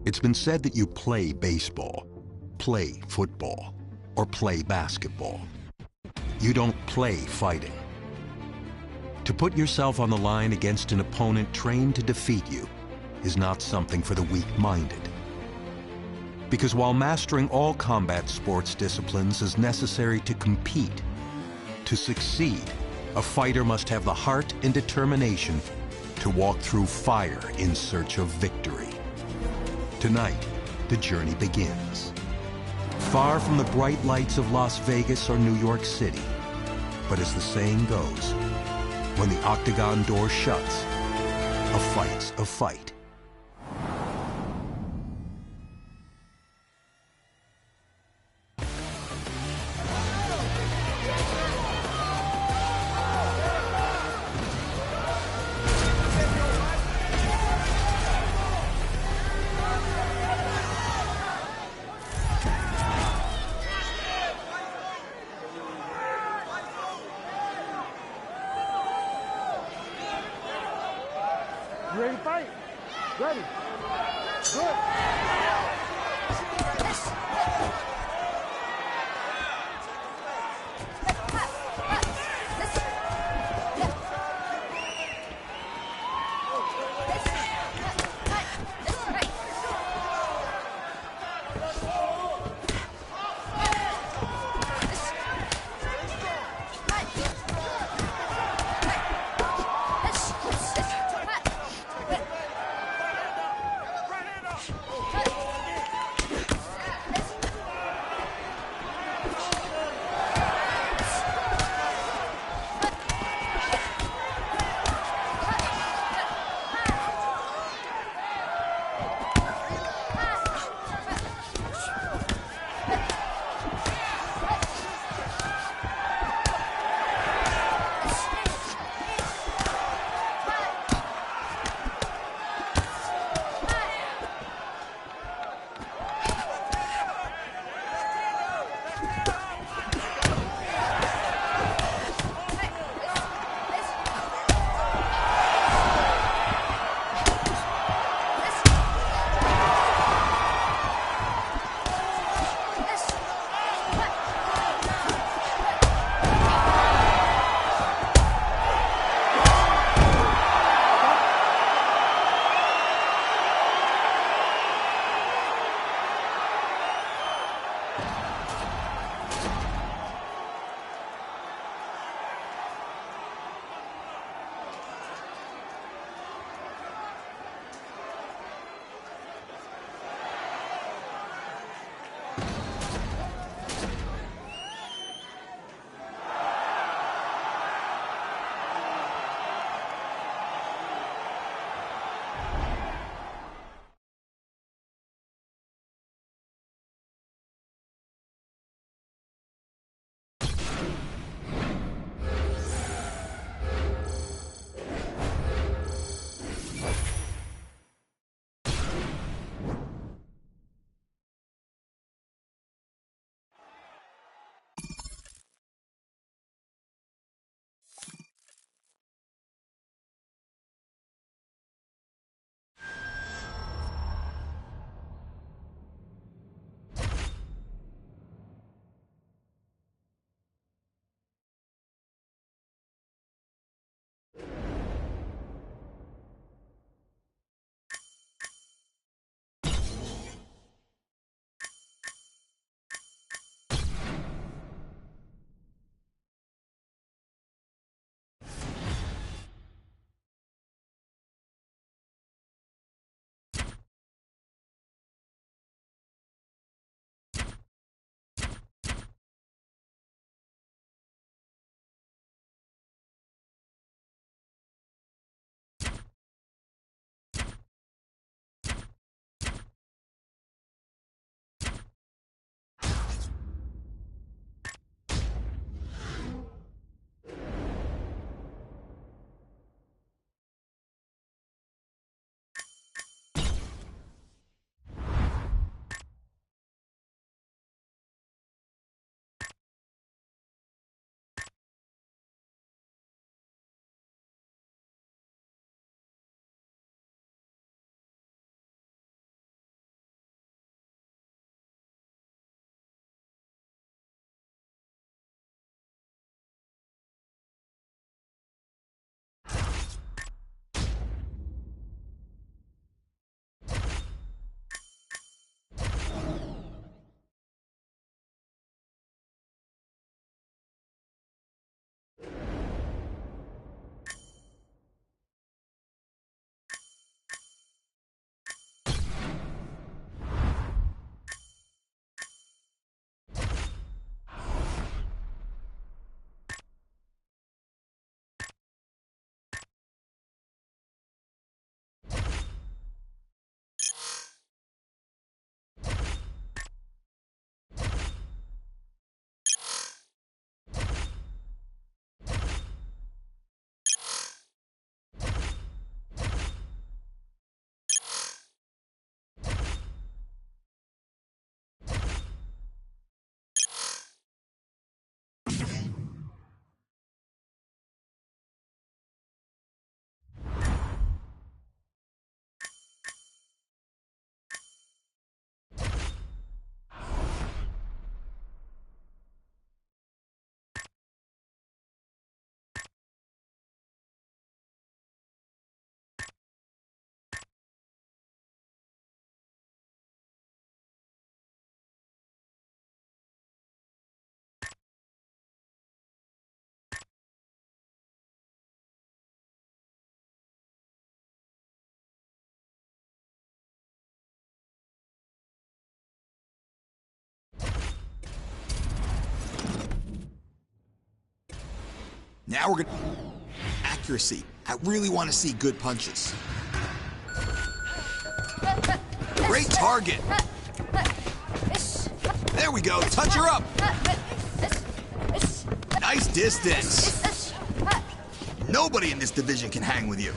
It's been said that you play baseball, play football, or play basketball. You don't play fighting. To put yourself on the line against an opponent trained to defeat you is not something for the weak-minded. Because while mastering all combat sports disciplines is necessary to compete, to succeed, a fighter must have the heart and determination to walk through fire in search of victory. Tonight, the journey begins. Far from the bright lights of Las Vegas or New York City, but as the saying goes, when the octagon door shuts, a fight's a fight. You ready to fight? Ready. Good. Now we're gonna... Accuracy. I really want to see good punches. Great target. There we go. Touch her up. Nice distance. Nobody in this division can hang with you.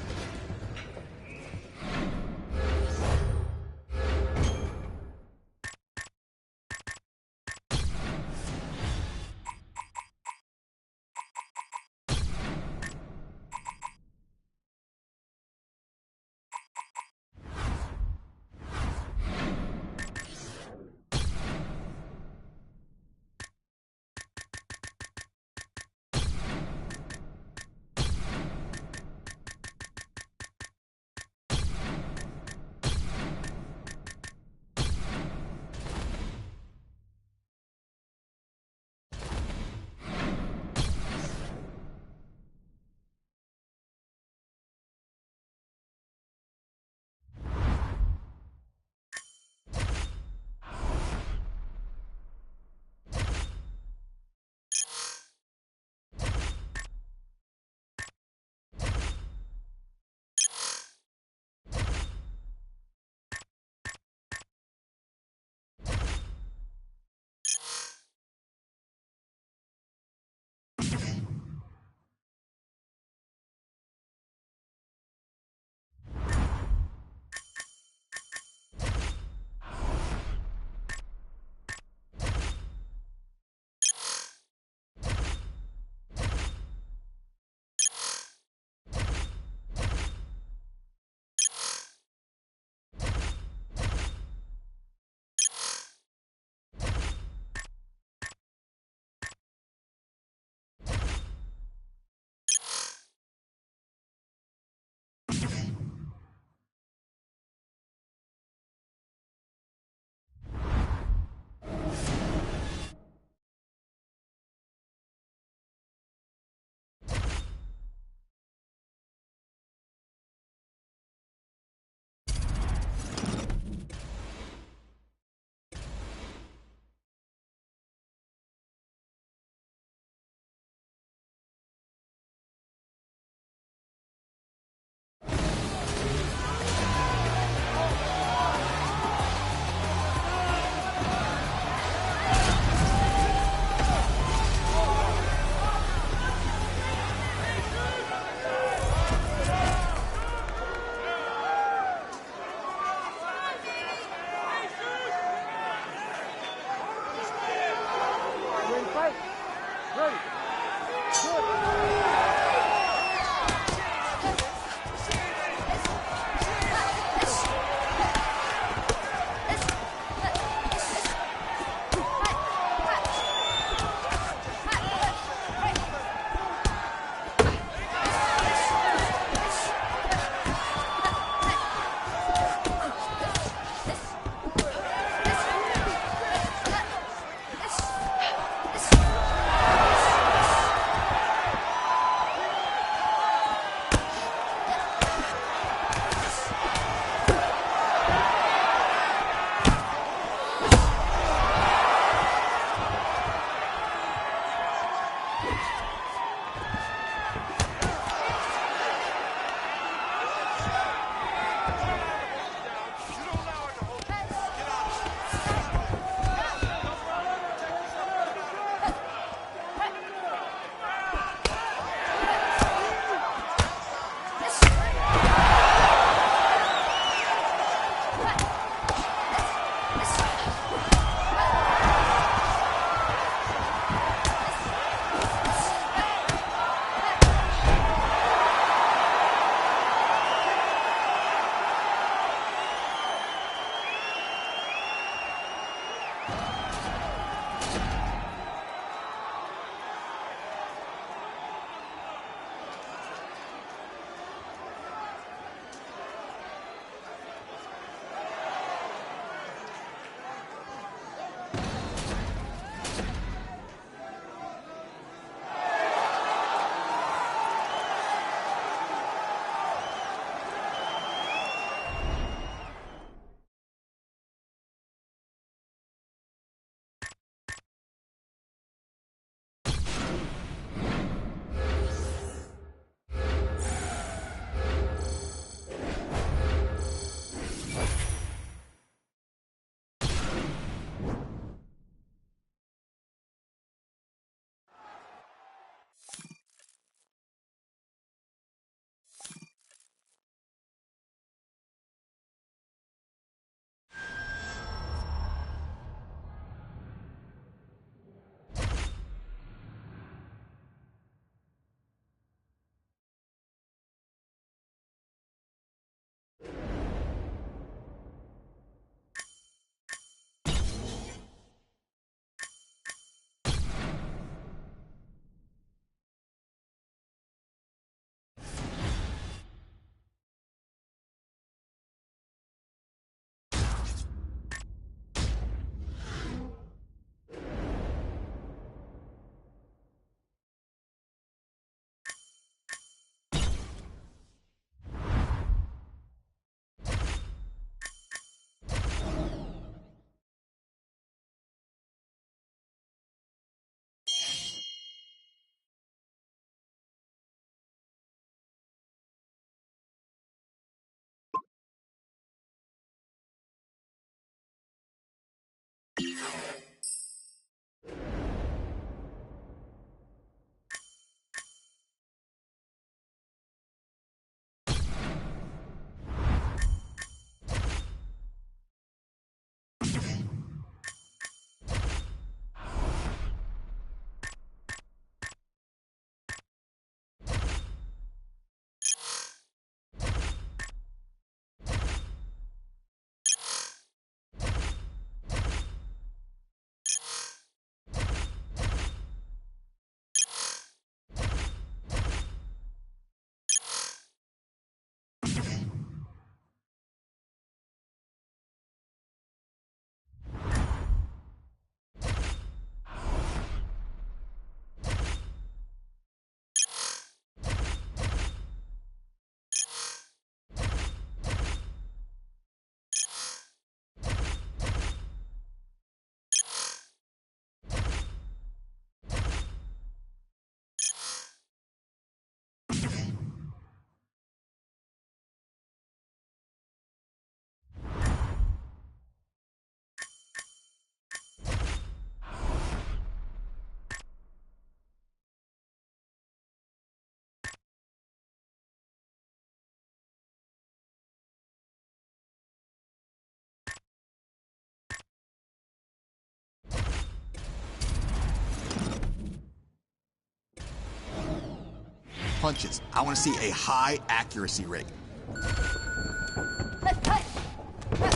punches. I want to see a high accuracy rate.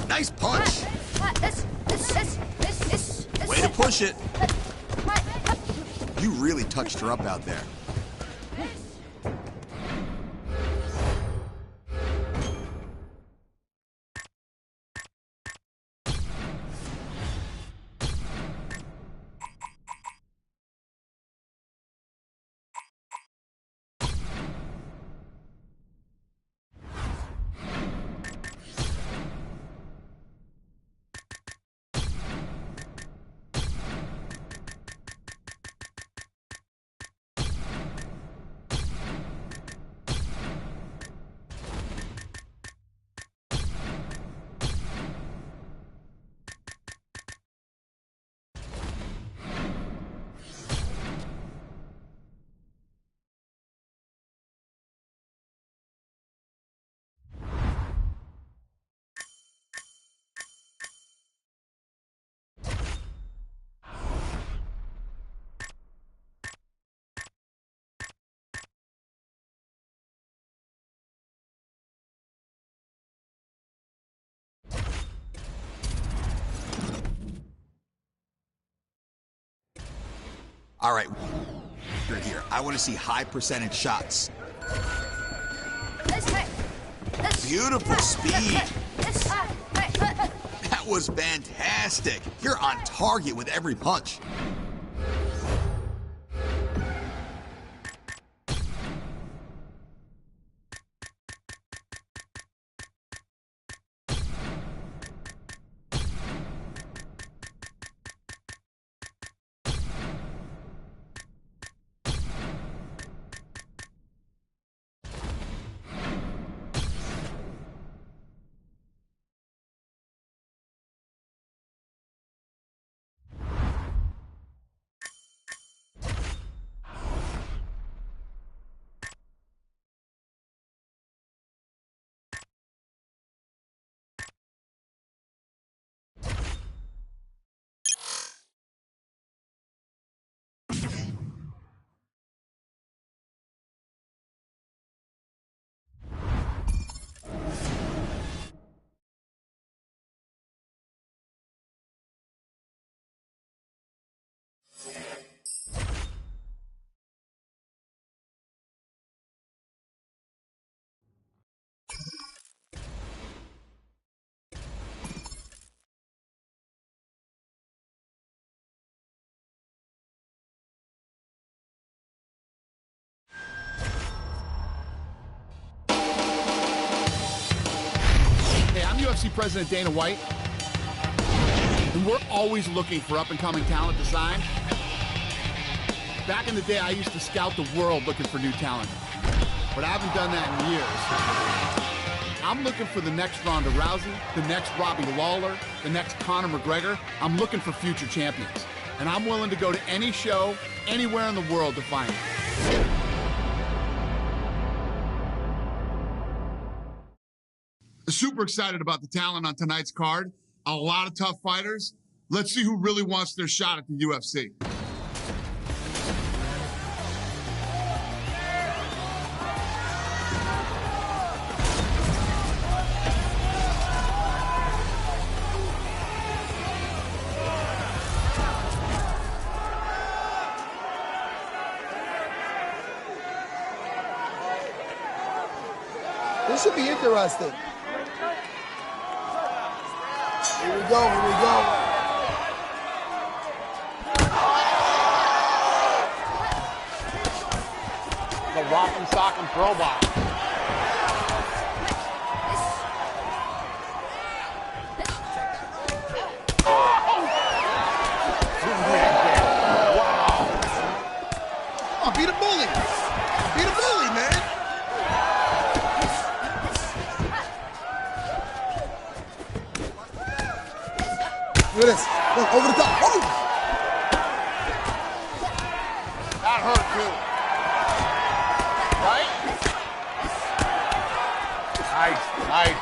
Nice punch. Way to push it. You really touched her up out there. All right, here. I want to see high percentage shots. Beautiful speed. That was fantastic. You're on target with every punch. I'm UFC President Dana White, and we're always looking for up-and-coming talent to sign. Back in the day, I used to scout the world looking for new talent, but I haven't done that in years. I'm looking for the next Ronda Rousey, the next Robbie Lawler, the next Conor McGregor. I'm looking for future champions, and I'm willing to go to any show, anywhere in the world to find them. Super excited about the talent on tonight's card. A lot of tough fighters. Let's see who really wants their shot at the UFC. This should be interesting. Here we go, here we go. The rock and sock and throw box. Wow. Oh, beat a bully. Beat a bully, man. Look at this. Look, over the top. Oh! That hurt too. Right? Nice, nice.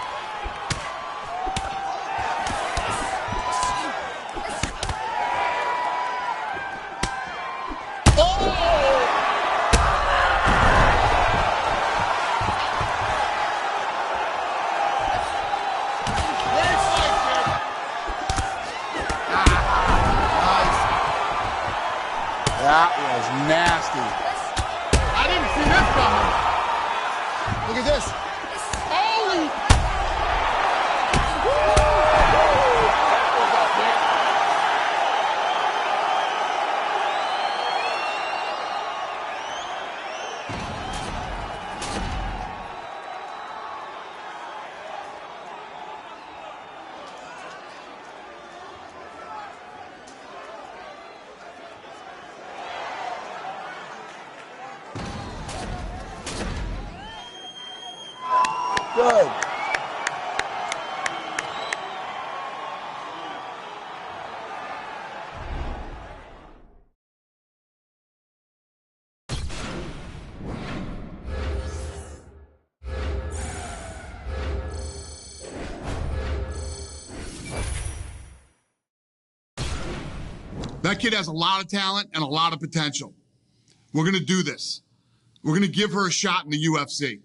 That was nasty. I didn't see this coming. Look at this. Holy! Good. That kid has a lot of talent and a lot of potential. We're going to do this. We're going to give her a shot in the UFC.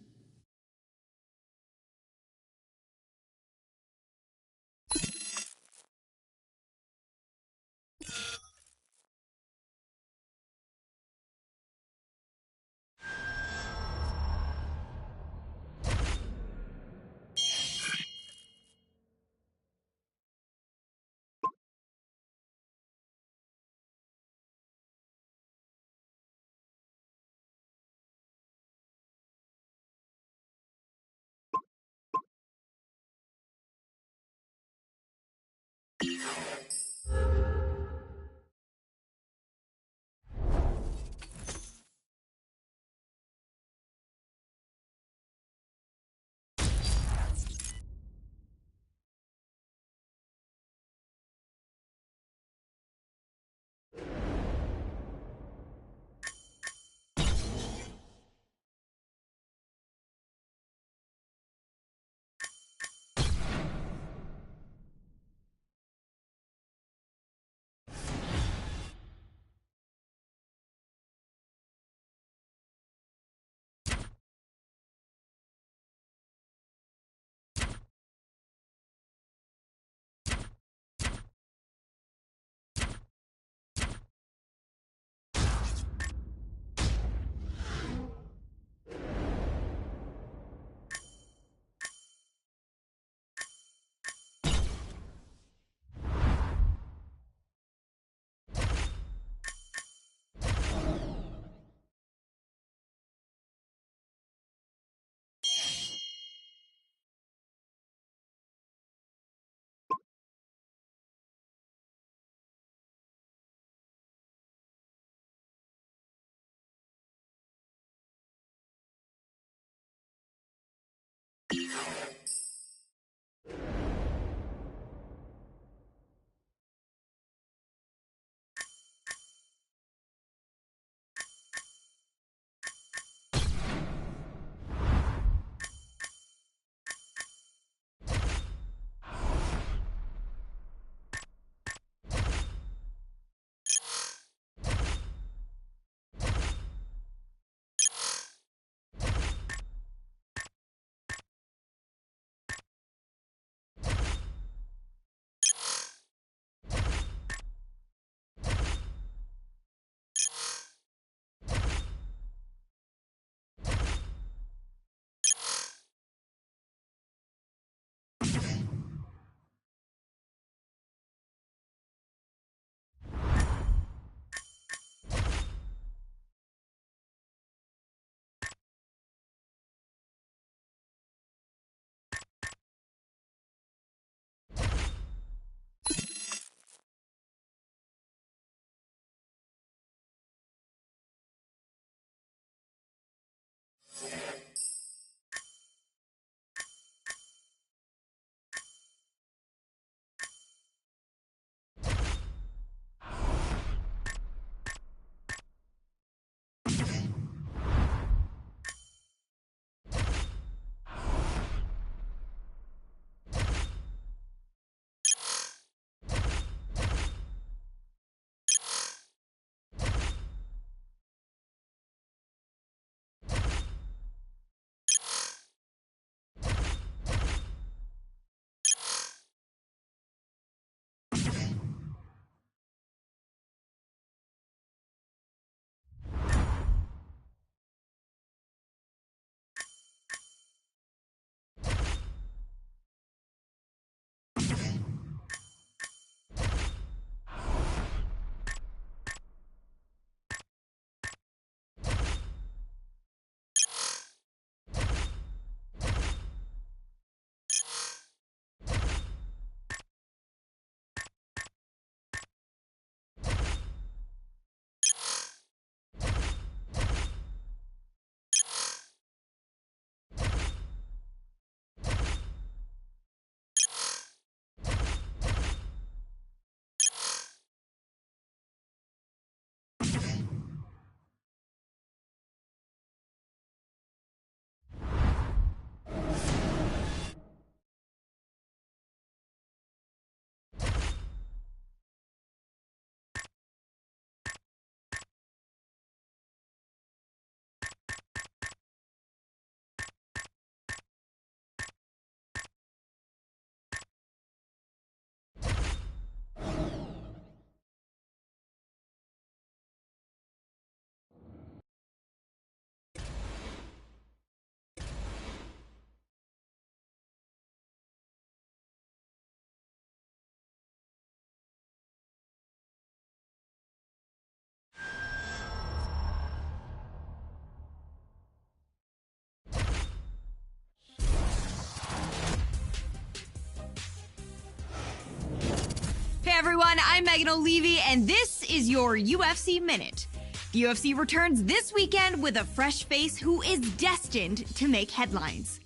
everyone, I'm Megan O'Leary, and this is your UFC Minute. The UFC returns this weekend with a fresh face who is destined to make headlines.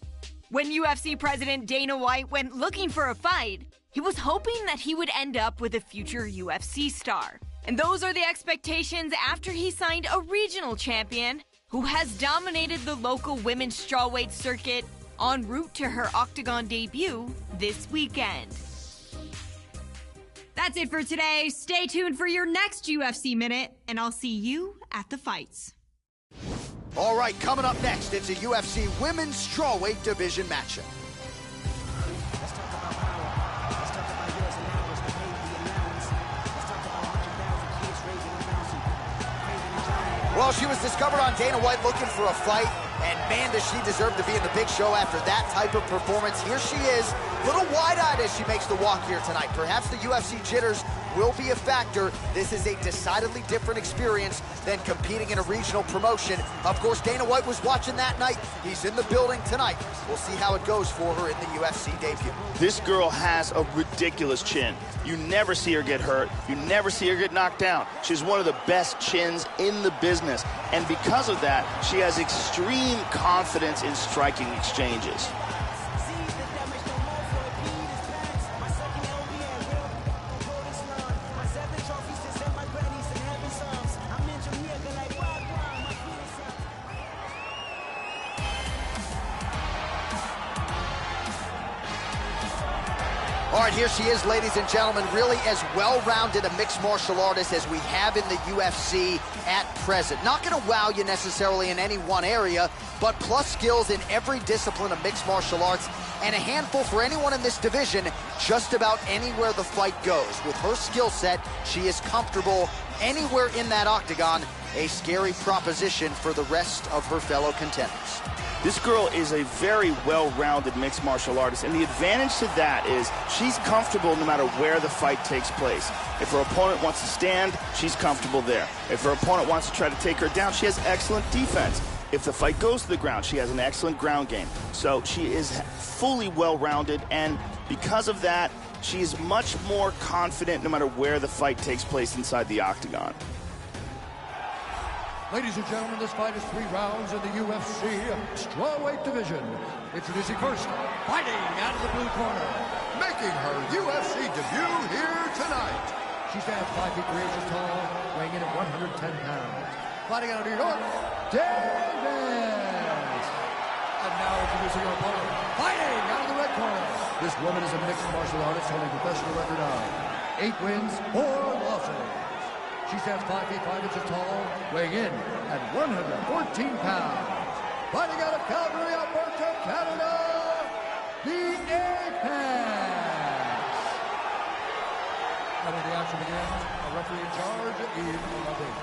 When UFC President Dana White went looking for a fight, he was hoping that he would end up with a future UFC star. And those are the expectations after he signed a regional champion who has dominated the local women's strawweight circuit en route to her Octagon debut this weekend. That's it for today. Stay tuned for your next UFC Minute, and I'll see you at the fights. All right, coming up next, it's a UFC Women's Strawweight Division matchup. Well, she was discovered on Dana White looking for a fight, and man, does she deserve to be in the big show after that type of performance. Here she is, a little wide-eyed as she makes the walk here tonight. Perhaps the UFC jitters will be a factor. This is a decidedly different experience than competing in a regional promotion. Of course, Dana White was watching that night. He's in the building tonight. We'll see how it goes for her in the UFC debut. This girl has a ridiculous chin. You never see her get hurt. You never see her get knocked down. She's one of the best chins in the business. And because of that, she has extreme confidence in striking exchanges. All right, here she is, ladies and gentlemen, really as well-rounded a mixed martial artist as we have in the UFC at present. Not going to wow you necessarily in any one area, but plus skills in every discipline of mixed martial arts, and a handful for anyone in this division, just about anywhere the fight goes. With her skill set, she is comfortable anywhere in that octagon, a scary proposition for the rest of her fellow contenders. This girl is a very well-rounded mixed martial artist, and the advantage to that is she's comfortable no matter where the fight takes place. If her opponent wants to stand, she's comfortable there. If her opponent wants to try to take her down, she has excellent defense. If the fight goes to the ground, she has an excellent ground game. So she is fully well-rounded, and because of that, she is much more confident no matter where the fight takes place inside the octagon. Ladies and gentlemen, this fight is 3 rounds in the UFC Strawweight Division. Introducing first, fighting out of the blue corner, making her UFC debut here tonight. She stands 5 feet 3 inches tall, weighing in at 110 pounds. Fighting out of New York, Davis. And now introducing her opponent, fighting out of the red corner. This woman is a mixed martial artist holding a professional record of 8 wins, 4 losses. She stands 5 feet 5 inches tall, weighing in at 114 pounds. Fighting out of Calgary, Alberta, Canada, the Apex. And when the action begins, a referee in charge, Yves Levine.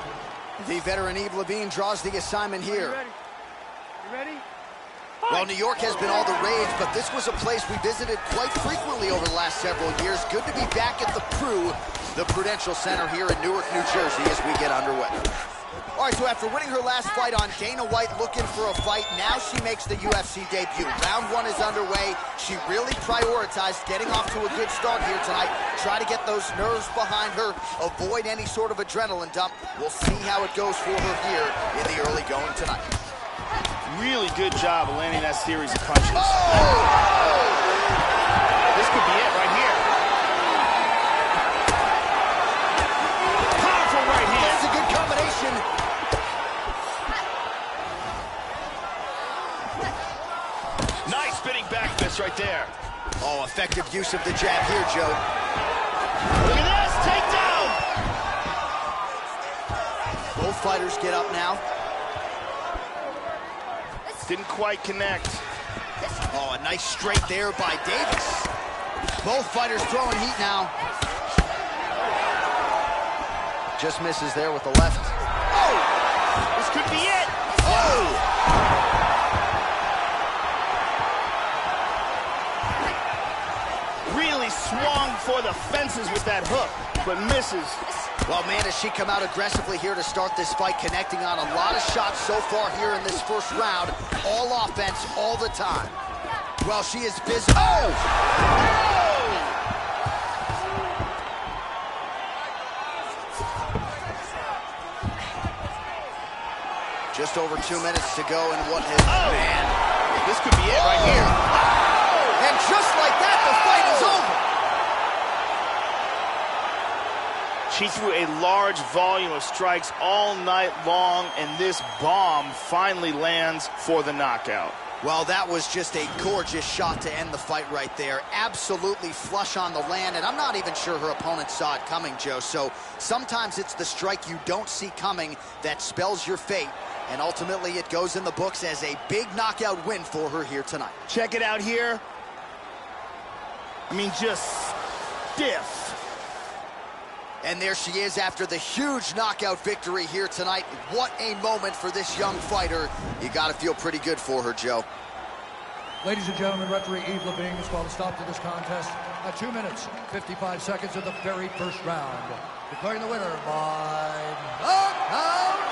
The veteran Yves Levine draws the assignment here. You ready? Well, New York has been all the rage, but this was a place we visited quite frequently over the last several years. Good to be back at the Prudential Center here in Newark, New Jersey, as we get underway. All right, so after winning her last fight on Dana White looking for a fight, now she makes the UFC debut. Round 1 is underway. She really prioritized getting off to a good start here tonight. Try to get those nerves behind her, avoid any sort of adrenaline dump. We'll see how it goes for her here in the early going tonight. Really good job of landing that series of punches. Oh! This could be it right here. Powerful right hand. That's a good combination. Nice spinning back fist right there. Oh, effective use of the jab here, Joe. Look at this, takedown. Both fighters get up now. Didn't quite connect. Oh, a nice straight there by Davis. Both fighters throwing heat now. Just misses there with the left. Oh! This could be it. Oh! Really swung for the fences with that hook, but misses. Well, man, does she come out aggressively here to start this fight, connecting on a lot of shots so far here in this first round. All offense, all the time. Well, she is busy. Oh! just over 2 minutes to go in what is, man. This could be it right here. And just like that, the fight is over. She threw a large volume of strikes all night long, and this bomb finally lands for the knockout. Well, that was just a gorgeous shot to end the fight right there. Absolutely flush on the land, and I'm not even sure her opponent saw it coming, Joe. So sometimes it's the strike you don't see coming that spells your fate, and ultimately it goes in the books as a big knockout win for her here tonight. Check it out here. I mean, just stiff. And there she is after the huge knockout victory here tonight. What a moment for this young fighter. You got to feel pretty good for her, Joe. Ladies and gentlemen, referee Yves Levine has called a stop to this contest at 2 minutes, 55 seconds of the very first round. Declaring the winner by knockout,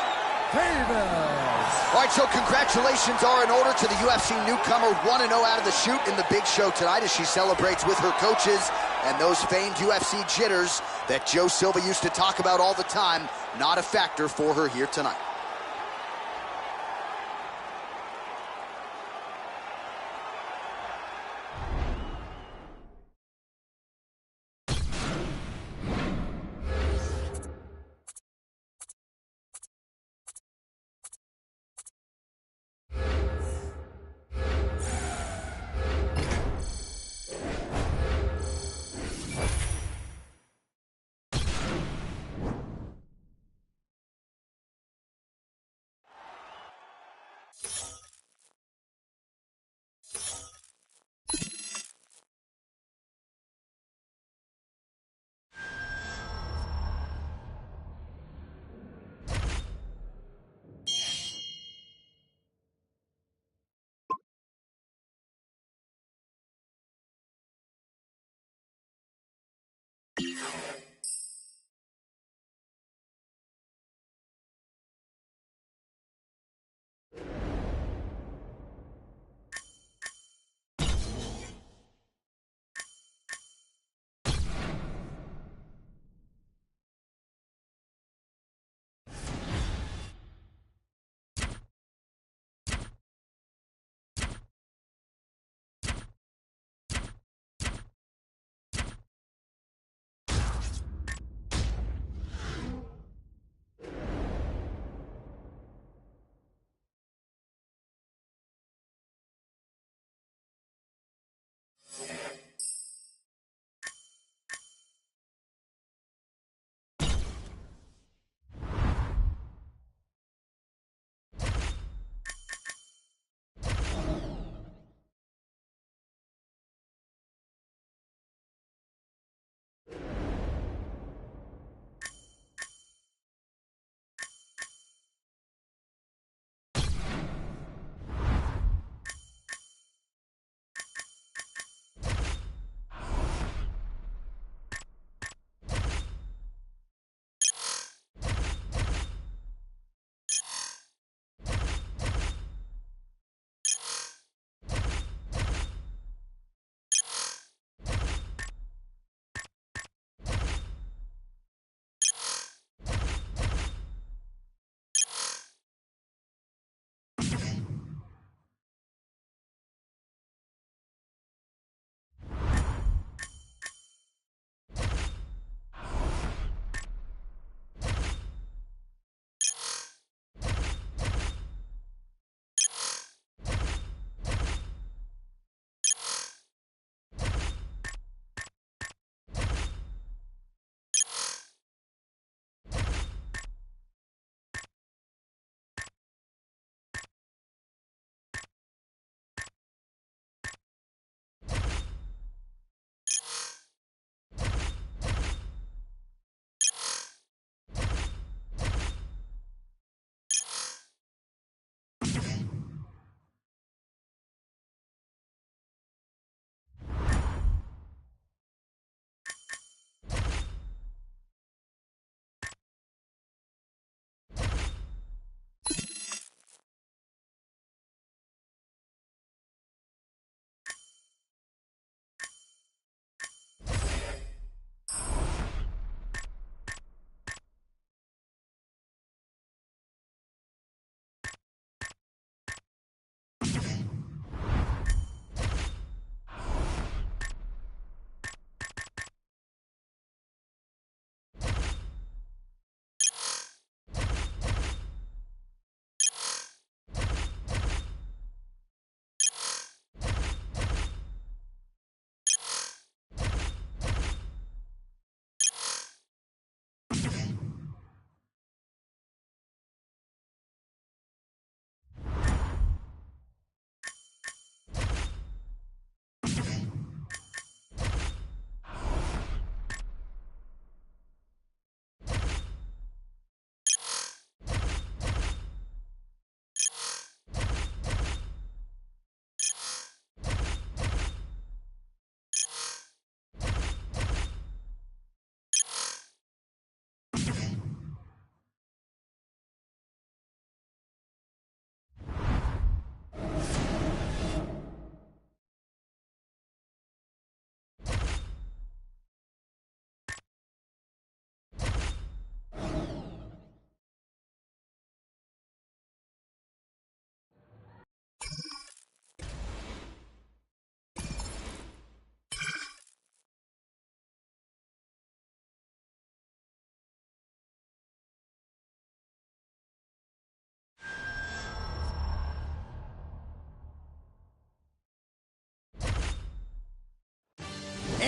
Davis. All right, so congratulations are in order to the UFC newcomer, 1-0 out of the chute in the big show tonight as she celebrates with her coaches and those famed UFC jitters that Joe Silva used to talk about all the time, not a factor for her here tonight.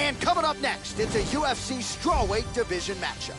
And coming up next, it's a UFC strawweight division matchup.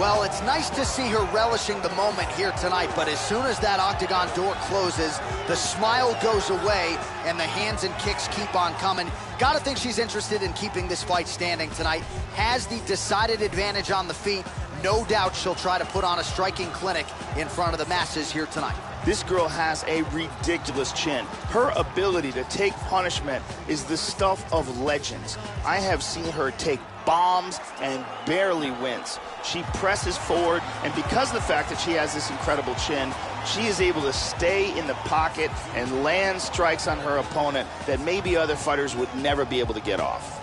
Well, it's nice to see her relishing the moment here tonight, but as soon as that octagon door closes, the smile goes away and the hands and kicks keep on coming. Gotta think she's interested in keeping this fight standing tonight. Has the decided advantage on the feet. No doubt she'll try to put on a striking clinic in front of the masses here tonight. This girl has a ridiculous chin. Her ability to take punishment is the stuff of legends. I have seen her take bombs and barely wins. She presses forward, and because of the fact that she has this incredible chin, she is able to stay in the pocket and land strikes on her opponent that maybe other fighters would never be able to get off.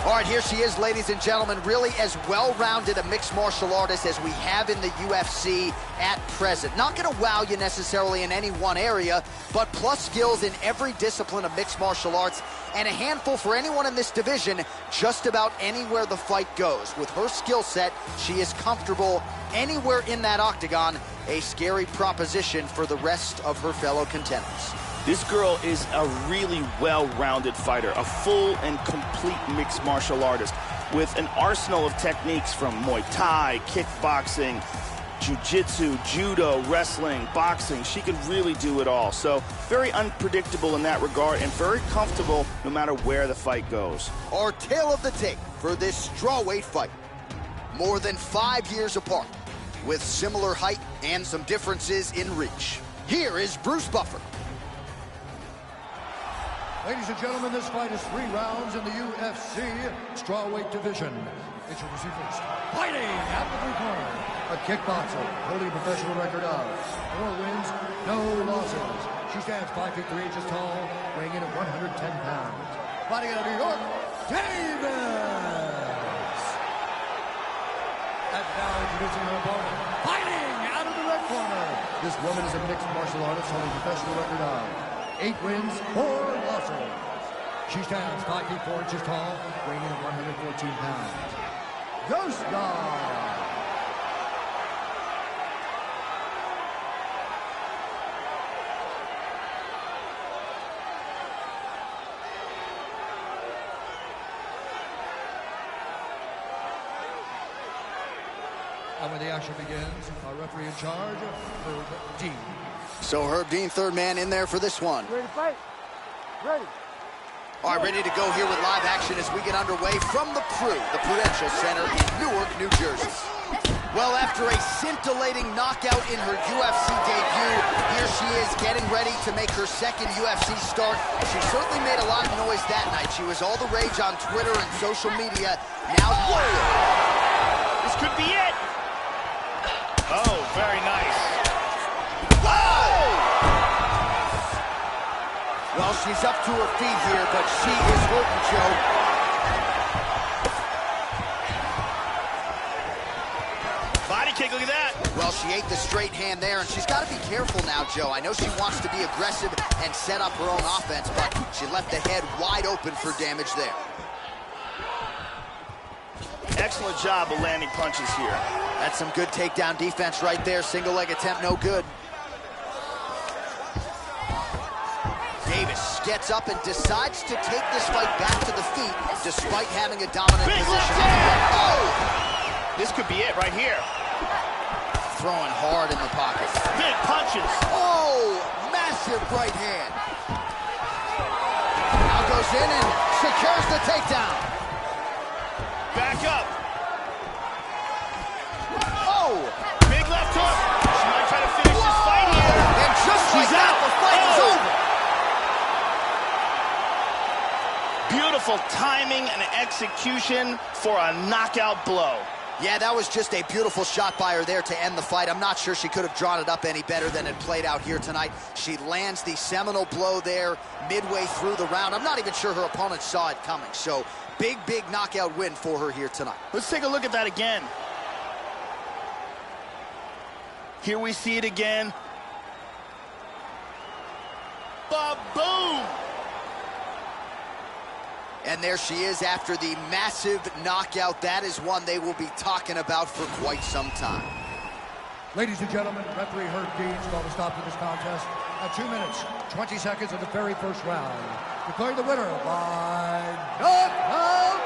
All right, here she is, ladies and gentlemen, really as well-rounded a mixed martial artist as we have in the UFC at present. Not going to wow you necessarily in any one area, but plus skills in every discipline of mixed martial arts, and a handful for anyone in this division, just about anywhere the fight goes. With her skill set, she is comfortable anywhere in that octagon, a scary proposition for the rest of her fellow contenders. This girl is a really well-rounded fighter, a full and complete mixed martial artist with an arsenal of techniques from Muay Thai, kickboxing, jiu-jitsu, judo, wrestling, boxing. She can really do it all. So very unpredictable in that regard and very comfortable no matter where the fight goes. Our tale of the tape for this strawweight fight. More than 5 years apart, with similar height and some differences in reach. Here is Bruce Buffer. Ladies and gentlemen, this fight is 3 rounds in the UFC strawweight division. Introducing first, fighting out of the blue corner, a kickboxer holding a professional record of 4 wins, no losses. She stands 5 feet 3 inches tall, weighing in at 110 pounds. Fighting out of New York, Davis. And now introducing her opponent, fighting out of the red corner. This woman is a mixed martial artist holding a professional record of 8 wins, 4 losses. She stands 5 feet 4 inches tall, weighing in at 114 pounds. Ghost Dog. And when the action begins, our referee in charge, Herb Dean. So Herb Dean, third man in there for this one. Ready to fight? Ready. All right, ready to go here with live action as we get underway from the Prudential Center in Newark, New Jersey. Well, after a scintillating knockout in her UFC debut, here she is getting ready to make her second UFC start. She certainly made a lot of noise that night. She was all the rage on Twitter and social media. Now, whoa! This could be it. Oh, very nice. Well, she's up to her feet here, but she is hurting, Joe. Body kick, look at that. Well, she ate the straight hand there, and she's got to be careful now, Joe. I know she wants to be aggressive and set up her own offense, but she left the head wide open for damage there. Excellent job of landing punches here. That's some good takedown defense right there. Single leg attempt, no good. Davis gets up and decides to take this fight back to the feet despite having a dominant position. Oh! This could be it right here. Throwing hard in the pocket. Big punches. Oh! Massive right hand. Now goes in and secures the takedown. Back up. Oh! Big left hook. She might try to finish this fight here. And just like that, the fight is over. Beautiful timing and execution for a knockout blow. Yeah, that was just a beautiful shot by her there to end the fight. I'm not sure she could have drawn it up any better than it played out here tonight. She lands the seminal blow there midway through the round. I'm not even sure her opponent saw it coming. So, big knockout win for her here tonight. Let's take a look at that again. Here we see it again. Ba-boom! And there she is after the massive knockout. That is one they will be talking about for quite some time. Ladies and gentlemen, referee Herb Dean's called a stop to this contest at 2 minutes, 20 seconds of the very first round. Declaring the winner by knockout,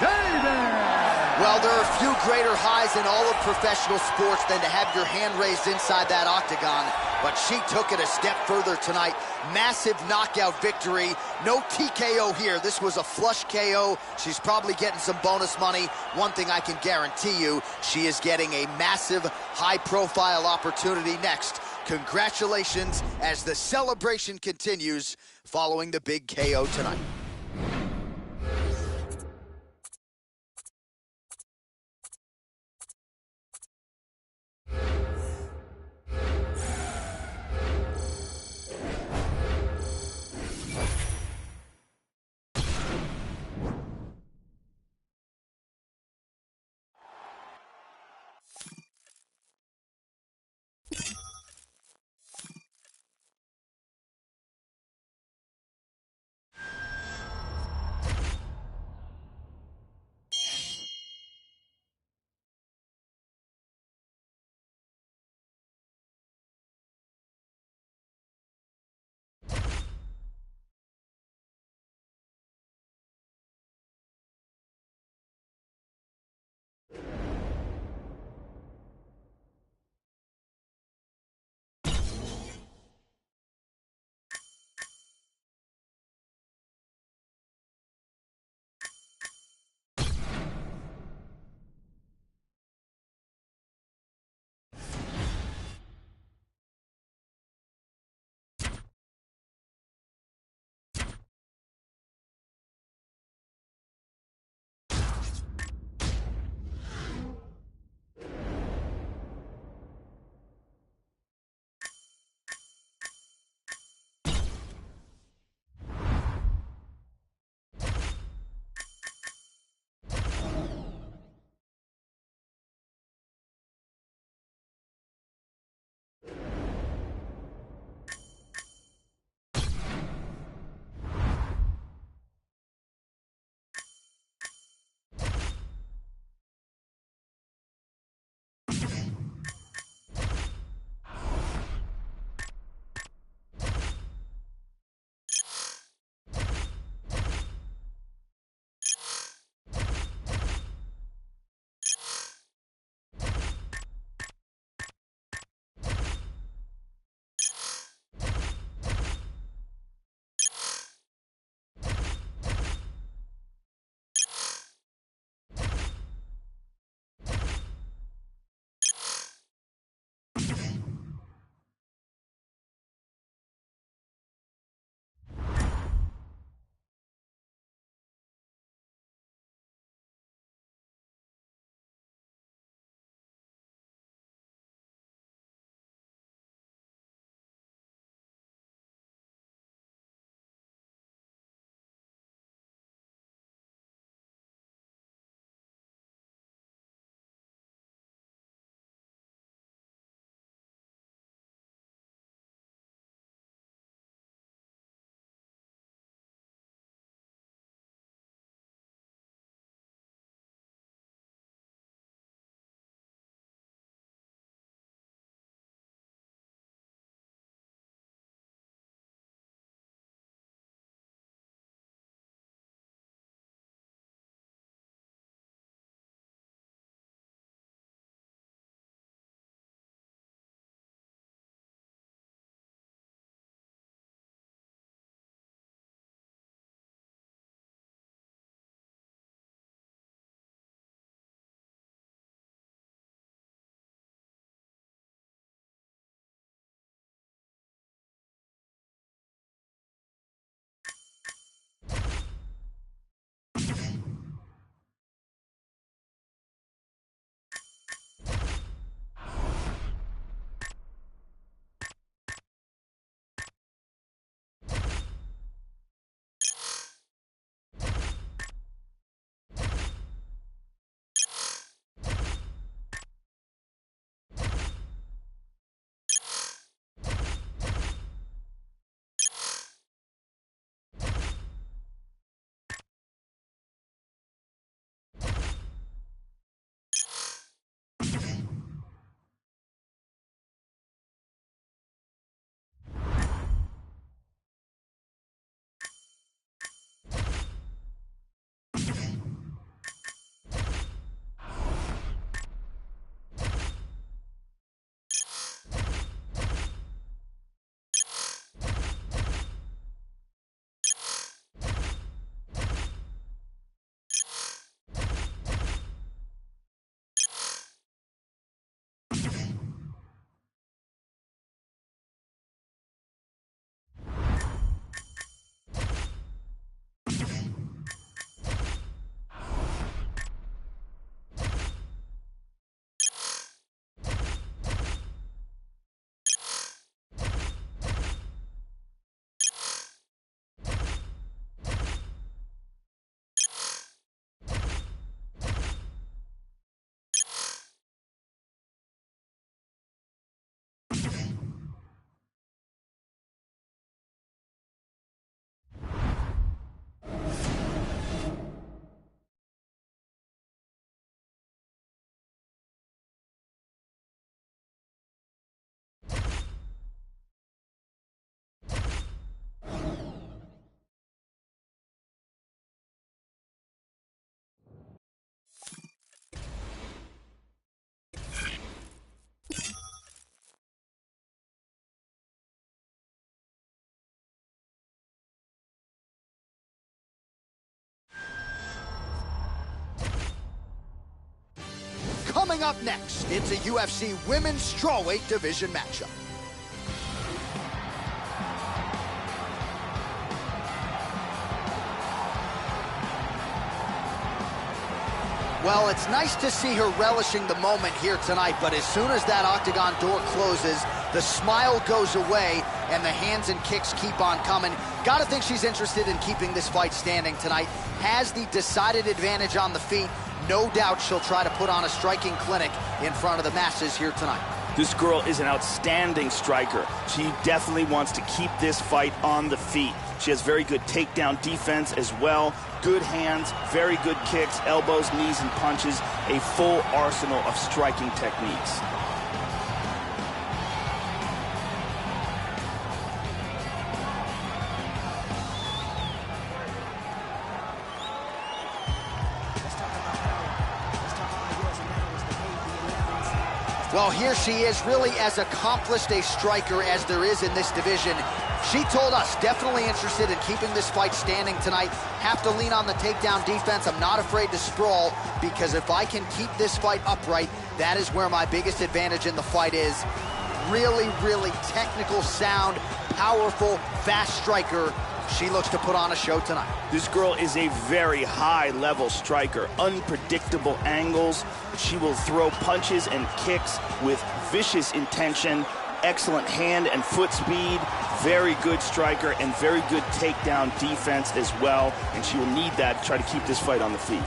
David! Well, there are few greater highs in all of professional sports than to have your hand raised inside that octagon, but she took it a step further tonight. Massive knockout victory. No TKO here. This was a flush KO. She's probably getting some bonus money. One thing I can guarantee you, she is getting a massive, high-profile opportunity next. Congratulations as the celebration continues following the big KO tonight. Coming up next, it's a UFC Women's Strawweight Division matchup. Well, it's nice to see her relishing the moment here tonight, but as soon as that octagon door closes, the smile goes away and the hands and kicks keep on coming. Gotta think she's interested in keeping this fight standing tonight. Has the decided advantage on the feet. No doubt she'll try to put on a striking clinic in front of the masses here tonight. This girl is an outstanding striker. She definitely wants to keep this fight on the feet. She has very good takedown defense as well. Good hands, very good kicks, elbows, knees, and punches. A full arsenal of striking techniques. Well, here she is, really as accomplished a striker as there is in this division. She told us, definitely interested in keeping this fight standing tonight. Have to lean on the takedown defense. I'm not afraid to sprawl, because if I can keep this fight upright, that is where my biggest advantage in the fight is. Really, really technical, sound, powerful, fast striker. She looks to put on a show tonight. This girl is a very high-level striker. Unpredictable angles. She will throw punches and kicks with vicious intention. Excellent hand and foot speed. Very good striker and very good takedown defense as well. And she will need that to try to keep this fight on the feet.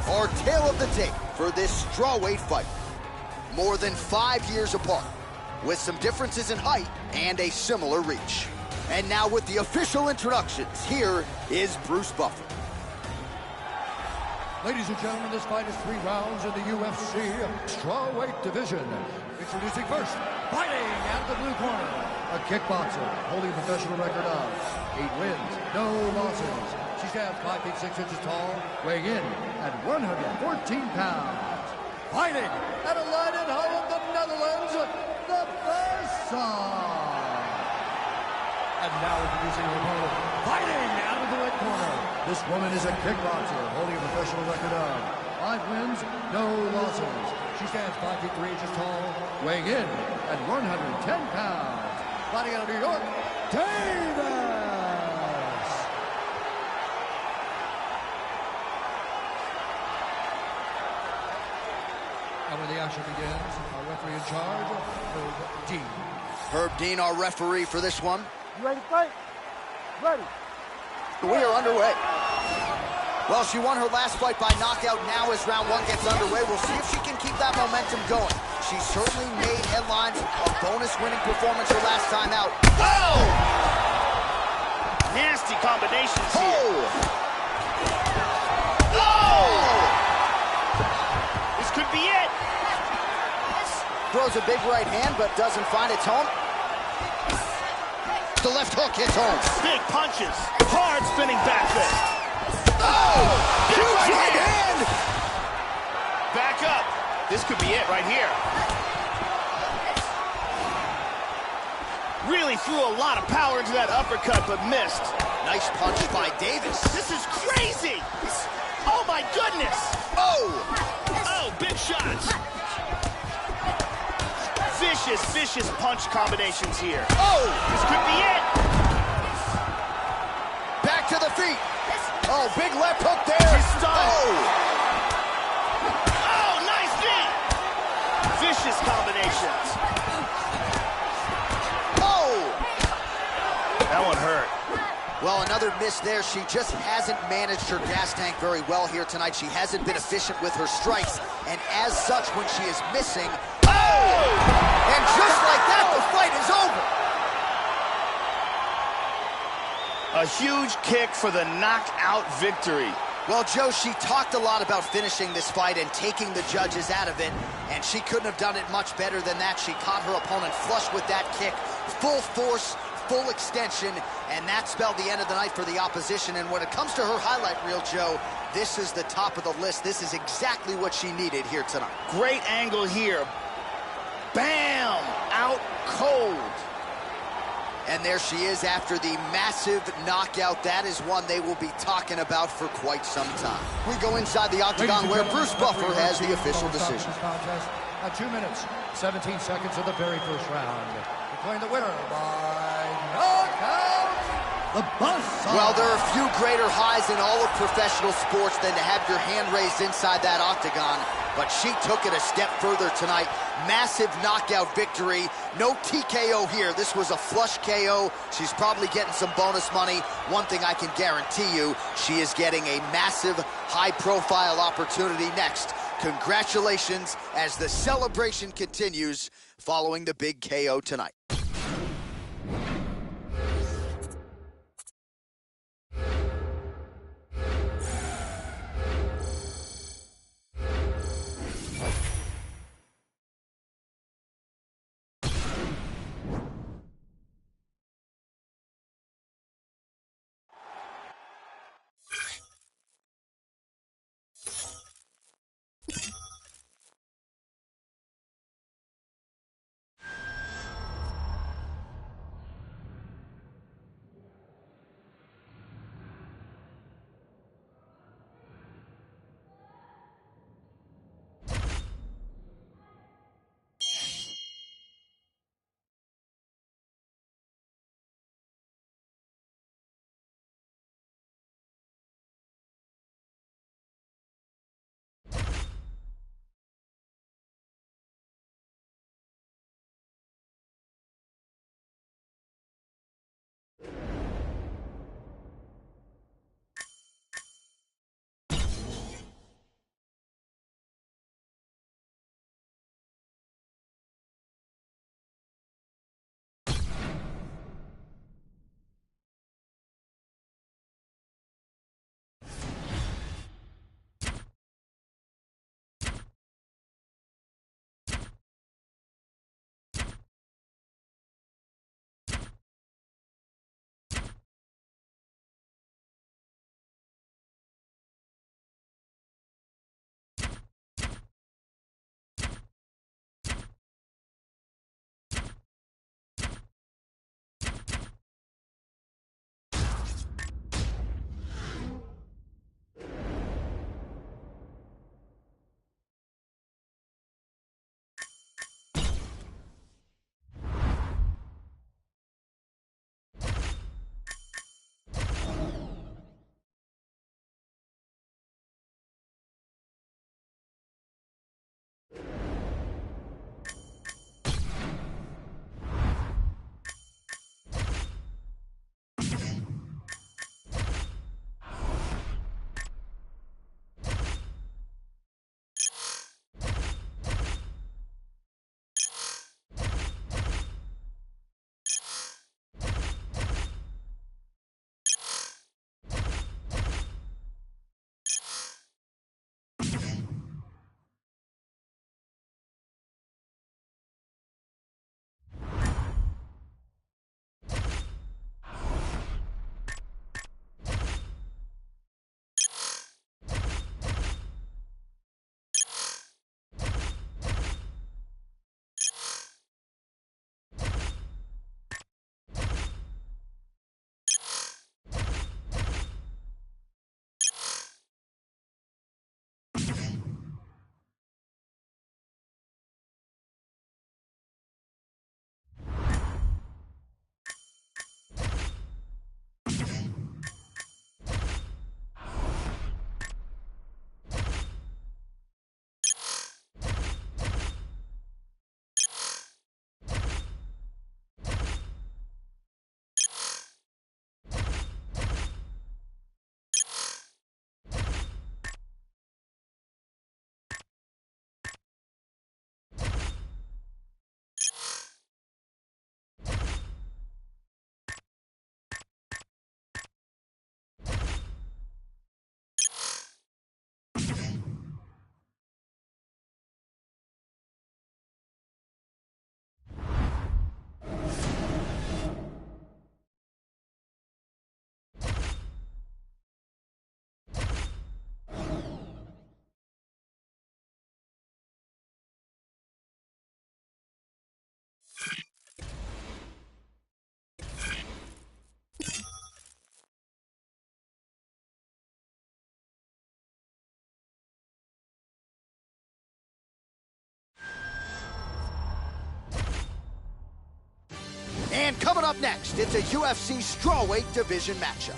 Our tale of the tape for this strawweight fight. More than 5 years apart, with some differences in height and a similar reach. And now with the official introductions, here is Bruce Buffer. Ladies and gentlemen, this fight is 3 rounds in the UFC Strawweight Division. Introducing first, fighting out of the blue corner, a kickboxer holding a professional record of 8 wins, no losses. She stands 5 feet 6 inches tall, weighing in at 114 pounds. Fighting out of Leiden, Holland, the Netherlands, the Versa. And now introducing her opponent, fighting out of the red corner. This woman is a kickboxer holding a professional record of 5 wins, no losses. She stands 5 feet 3 inches tall, weighing in at 110 pounds. Fighting out of New York, Davis. And when the action begins, our referee in charge, Herb Dean. Herb Dean, our referee for this one. You ready to fight? Ready. We are underway. Well, she won her last fight by knockout. Now as round 1 gets underway, we'll see if she can keep that momentum going. She certainly made headlines. A bonus winning performance her last time out. Oh! Nasty combinations here. Oh! This could be it. Throws a big right hand, but doesn't find its home. The left hook hits home. Big punches. Hard spinning back fist. Oh! Huge right hand! Back up. This could be it right here. Really threw a lot of power into that uppercut, but missed. Nice punch by Davis. This is crazy. Oh, my goodness. Oh! Oh, big shots. Vicious punch combinations here. Oh! This could be it. Back to the feet. Oh, big left hook there. She's stunned. Oh! Oh, nice knee. Vicious combinations. Oh! That one hurt. Well, another miss there. She just hasn't managed her gas tank very well here tonight. She hasn't been efficient with her strikes. And as such, when she is missing, oh! And just like that, the fight is over. A huge kick for the knockout victory. Well, Joe, she talked a lot about finishing this fight and taking the judges out of it, and she couldn't have done it much better than that. She caught her opponent flush with that kick, full force, full extension, and that spelled the end of the night for the opposition. And when it comes to her highlight reel, Joe, this is the top of the list. This is exactly what she needed here tonight. Great angle here. Bam! Out cold. And there she is after the massive knockout. That is one they will be talking about for quite some time. We go inside the octagon where Bruce Buffer has the official decision. At 2 minutes, 17 seconds of the very first round. Declaring the winner by knockout, the Buzzsaw. Well, there are few greater highs in all of professional sports than to have your hand raised inside that octagon. But she took it a step further tonight. Massive knockout victory. No TKO here. This was a flush KO. She's probably getting some bonus money. One thing I can guarantee you, she is getting a massive, high-profile opportunity next. Congratulations as the celebration continues following the big KO tonight. And coming up next, it's a UFC strawweight division matchup.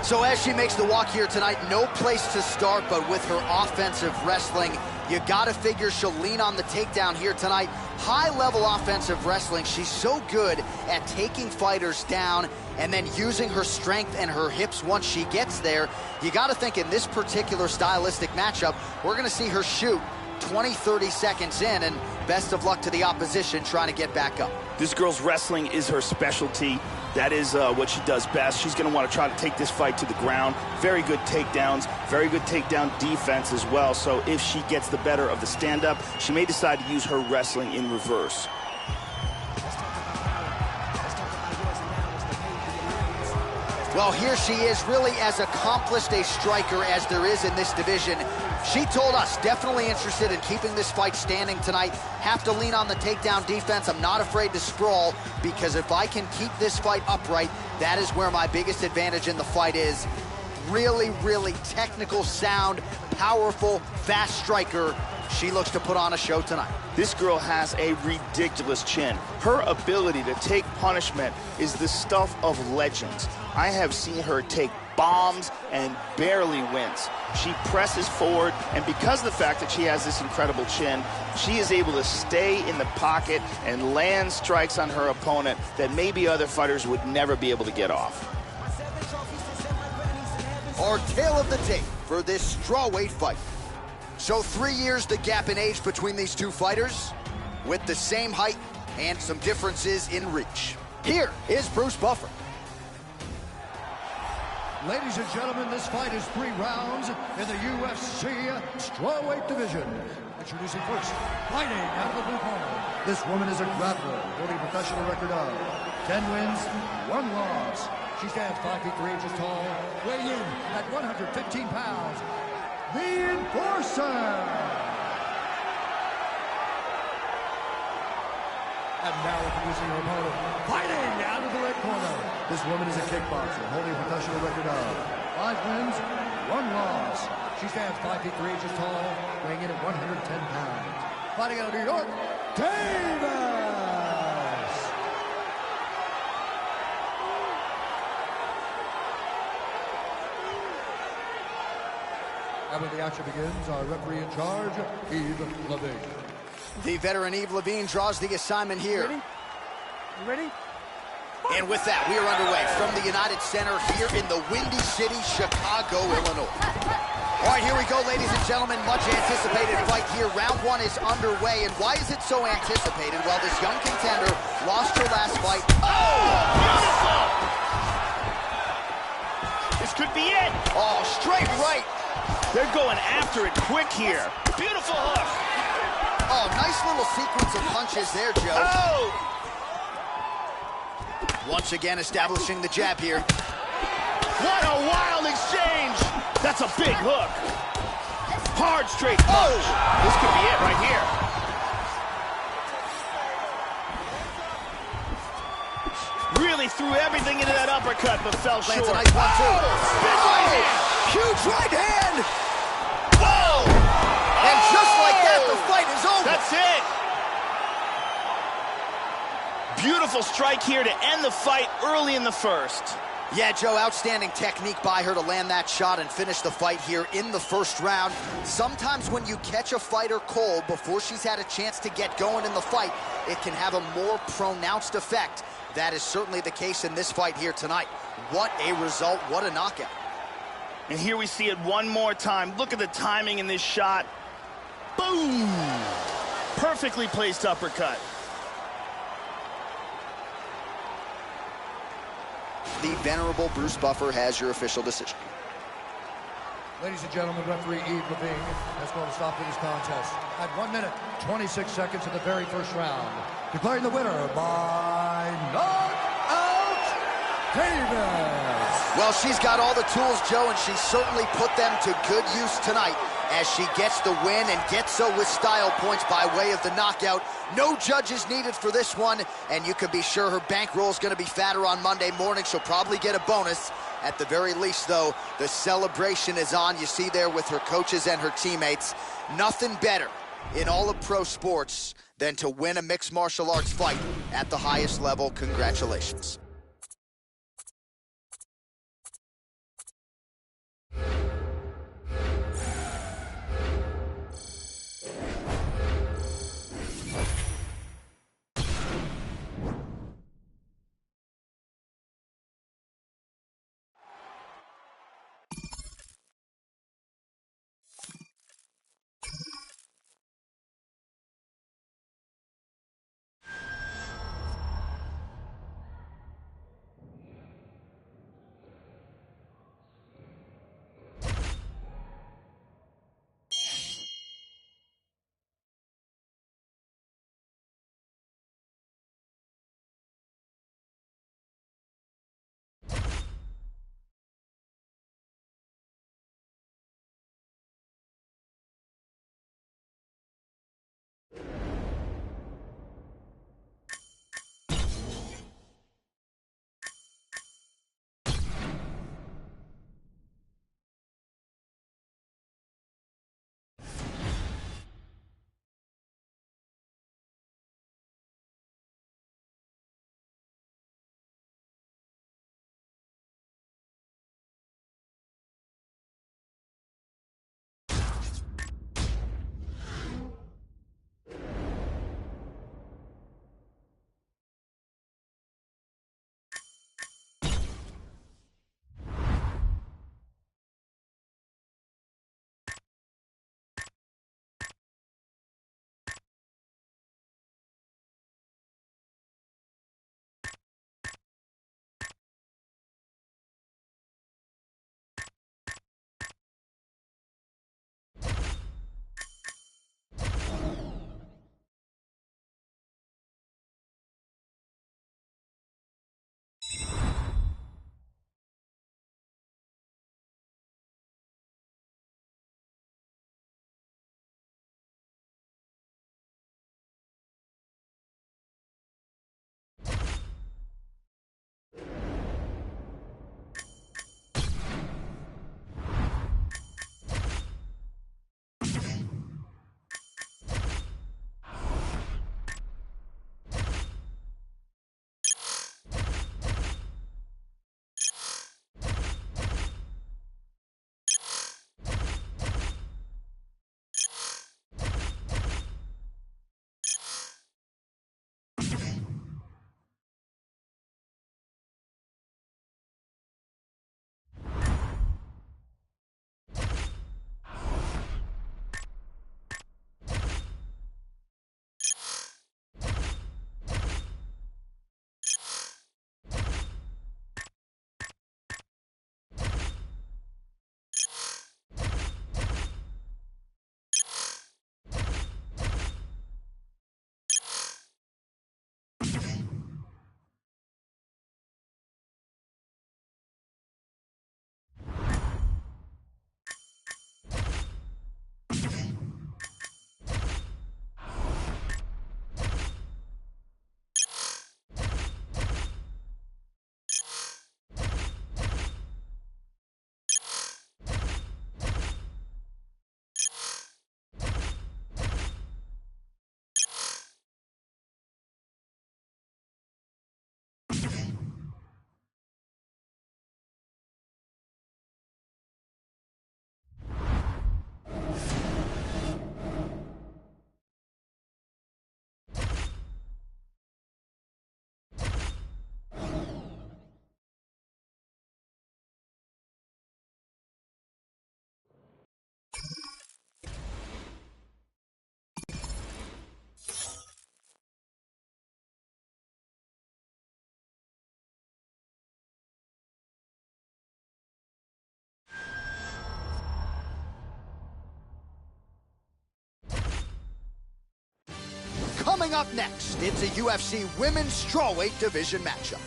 So as she makes the walk here tonight, no place to start, but with her offensive wrestling, you gotta figure she'll lean on the takedown here tonight. High-level offensive wrestling. She's so good at taking fighters down and then using her strength and her hips once she gets there. You gotta think in this particular stylistic matchup, we're gonna see her shoot 20, 30 seconds in, and best of luck to the opposition trying to get back up. This girl's wrestling is her specialty. That is what she does best. She's going to want to try to take this fight to the ground. Very good takedowns, very good takedown defense as well. So if she gets the better of the stand-up, she may decide to use her wrestling in reverse. Well, here she is, really as accomplished a striker as there is in this division. She told us, definitely interested in keeping this fight standing tonight. Have to lean on the takedown defense. I'm not afraid to sprawl, because if I can keep this fight upright, that is where my biggest advantage in the fight is. Really, really technical, sound, powerful, fast striker. She looks to put on a show tonight. This girl has a ridiculous chin. Her ability to take punishment is the stuff of legends. I have seen her take bombs and barely wins. She presses forward, and because of the fact that she has this incredible chin, she is able to stay in the pocket and land strikes on her opponent that maybe other fighters would never be able to get off. Our tale of the tape for this strawweight fight. So 3 years the gap in age between these two fighters, with the same height and some differences in reach. Here is Bruce Buffer. Ladies and gentlemen, this fight is 3 rounds in the UFC strawweight division. Introducing first, fighting out of the blue corner. This woman is a grappler, holding a professional record of 10 wins, 1 loss. She stands 5 feet 3 inches tall, weighing in at 115 pounds. The Enforcer! And now introducing her opponent, fighting out of the red corner. This woman is a kickboxer, holding a professional record of 5 wins, 1 loss. She stands 5 feet 3 inches tall, weighing in at 110 pounds. Fighting out of New York, Davis! And when the action begins, our referee in charge, Yves Levine. The veteran Yves Levine draws the assignment here. You ready? And with that, we are underway from the United Center here in the Windy City, Chicago, Illinois. All right, here we go, ladies and gentlemen. Much anticipated fight here. Round 1 is underway. And why is it so anticipated? Well, this young contender lost her last fight. Oh, beautiful! This could be it. Oh, straight right. They're going after it quick here. Beautiful hook. Oh, nice little sequence of punches there, Joe. Oh! Once again, establishing the jab here. What a wild exchange! That's a big hook. Hard straight punch. This could be it right here. Really threw everything into that uppercut, but fell short. Lands a nice one, too. Big right hand. Huge right hand. Whoa! And just like that, the fight is over. That's it. Beautiful strike here to end the fight early in the first. Yeah, Joe, outstanding technique by her to land that shot and finish the fight here in the first round. Sometimes when you catch a fighter cold before she's had a chance to get going in the fight, it can have a more pronounced effect. That is certainly the case in this fight here tonight. What a result, what a knockout. And here we see it one more time. Look at the timing in this shot. Boom! Perfectly placed uppercut. The venerable Bruce Buffer has your official decision. Ladies and gentlemen, referee Yves Levine has called a stop to this contest at 1 minute, 26 seconds of the very first round. Declaring the winner by knockout, Davis. Well, she's got all the tools, Joe, and she certainly put them to good use tonight as she gets the win and gets so with style points by way of the knockout. No judges needed for this one, and you can be sure her bankroll is going to be fatter on Monday morning. She'll probably get a bonus At the very least, though, the celebration is on. You see there with her coaches and her teammates. Nothing better in all of pro sports than to win a mixed martial arts fight at the highest level. Congratulations. Coming up next, it's a UFC Women's Strawweight Division matchup.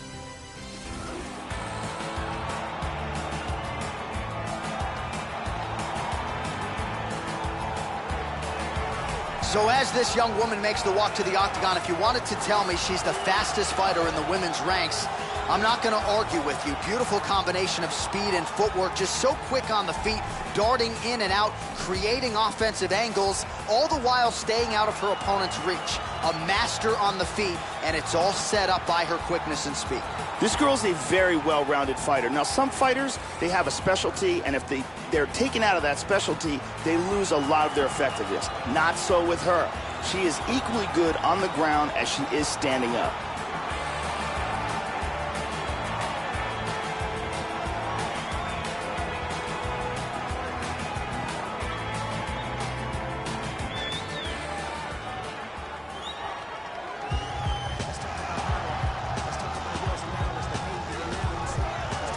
So as this young woman makes the walk to the octagon, if you wanted to tell me she's the fastest fighter in the women's ranks, I'm not going to argue with you. Beautiful combination of speed and footwork, just so quick on the feet, darting in and out, creating offensive angles, all the while staying out of her opponent's reach. A master on the feet, and it's all set up by her quickness and speed. This girl's a very well-rounded fighter. Now, some fighters, they have a specialty, and if they're taken out of that specialty, they lose a lot of their effectiveness. Not so with her. She is equally good on the ground as she is standing up.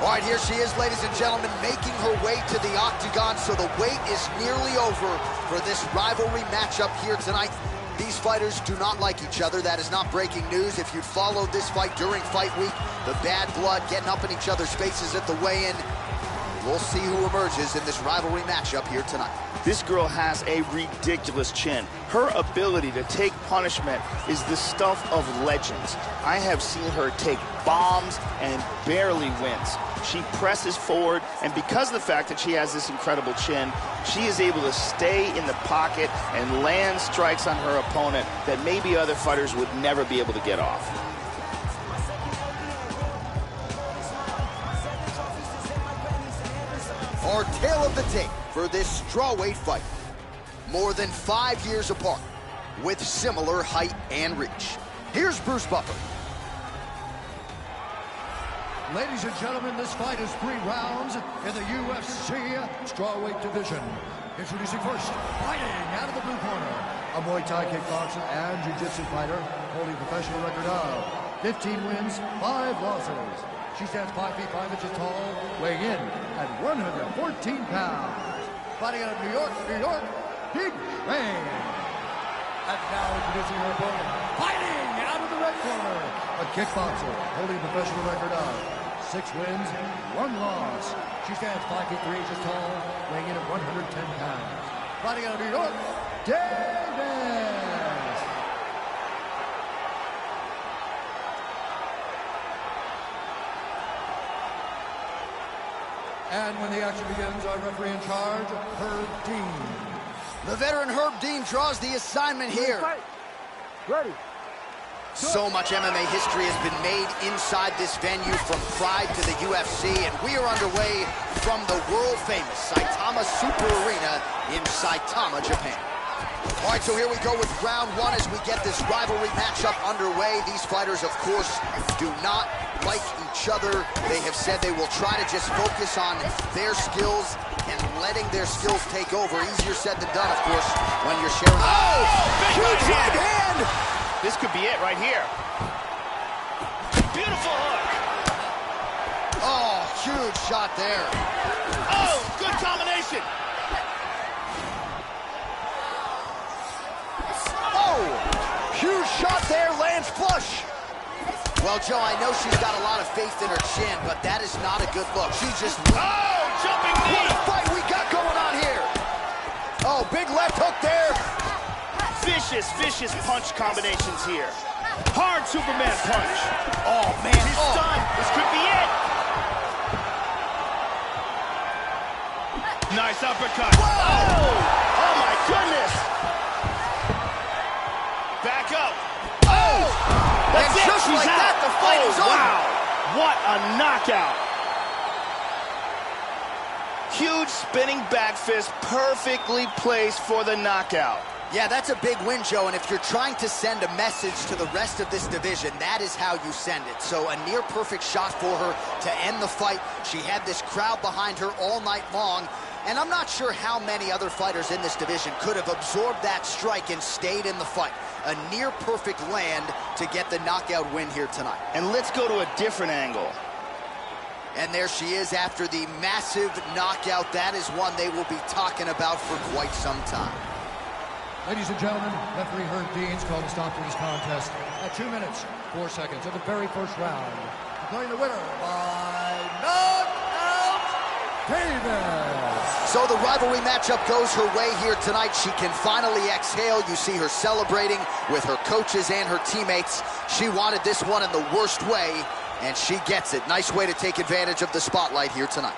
All right, here she is, ladies and gentlemen, making her way to the octagon, so the wait is nearly over for this rivalry matchup here tonight. These fighters do not like each other. That is not breaking news. If you followed this fight during fight week, the bad blood getting up in each other's faces at the weigh-in, we'll see who emerges in this rivalry matchup here tonight. This girl has a ridiculous chin. Her ability to take punishment is the stuff of legends. I have seen her take bombs and barely wins. She presses forward, and because of the fact that she has this incredible chin, she is able to stay in the pocket and land strikes on her opponent that maybe other fighters would never be able to get off. Our tale of the tape for this strawweight fight. More than 5 years apart, with similar height and reach. Here's Bruce Buffer. Ladies and gentlemen, this fight is 3 rounds in the UFC strawweight division. Introducing first, fighting out of the blue corner, a Muay Thai kickboxer and jiu-jitsu fighter holding a professional record of 15 wins, 5 losses. She stands 5 feet 5 inches tall, weighing in at 114 pounds. Fighting out of New York, Big Train. And now introducing her opponent, fighting out of the red corner, a kickboxer holding a professional record of 6 wins, 1 loss. She stands 5 feet 3 inches tall, weighing in at 110 pounds. Fighting out of New York, Davis. And when the action begins, our referee in charge, Herb Dean. The veteran Herb Dean draws the assignment here. Ready. So much MMA history has been made inside this venue, from Pride to the UFC, and we are underway from the world-famous Saitama Super Arena in Saitama, Japan. All right, so here we go with round 1 as we get this rivalry matchup underway. These fighters, of course, do not like each other. They have said they will try to just focus on their skills and letting their skills take over. Easier said than done, of course, when you're sharing. Oh! Huge right hand! This could be it right here. Beautiful hook. Oh, huge shot there. Oh, good combination. Oh, huge shot there, lands flush. Well, Joe, I know she's got a lot of faith in her chin, but that is not a good look. She just... Oh, jumping knee. What a fight we got going on here. Oh, big left hook there. Vicious punch combinations here. Hard Superman punch. Oh, man. He's stunned. This could be it. Nice uppercut. Oh, my goodness. Back up. Oh! That's And it. just She's like out. that, the fight is over. Wow. What a knockout. Huge spinning back fist, perfectly placed for the knockout. Yeah, that's a big win, Joe, and if you're trying to send a message to the rest of this division, that is how you send it. So a near-perfect shot for her to end the fight. She had this crowd behind her all night long, and I'm not sure how many other fighters in this division could have absorbed that strike and stayed in the fight. A near-perfect land to get the knockout win here tonight. And let's go to a different angle. And there she is after the massive knockout. That is one they will be talking about for quite some time. Ladies and gentlemen, referee Herb Dean's called a stop to this contest at 2 minutes, 4 seconds of the very first round. Declaring the winner by knockout, Davis. So the rivalry matchup goes her way here tonight. She can finally exhale. You see her celebrating with her coaches and her teammates. She wanted this one in the worst way, And she gets it. Nice way to take advantage of the spotlight here tonight.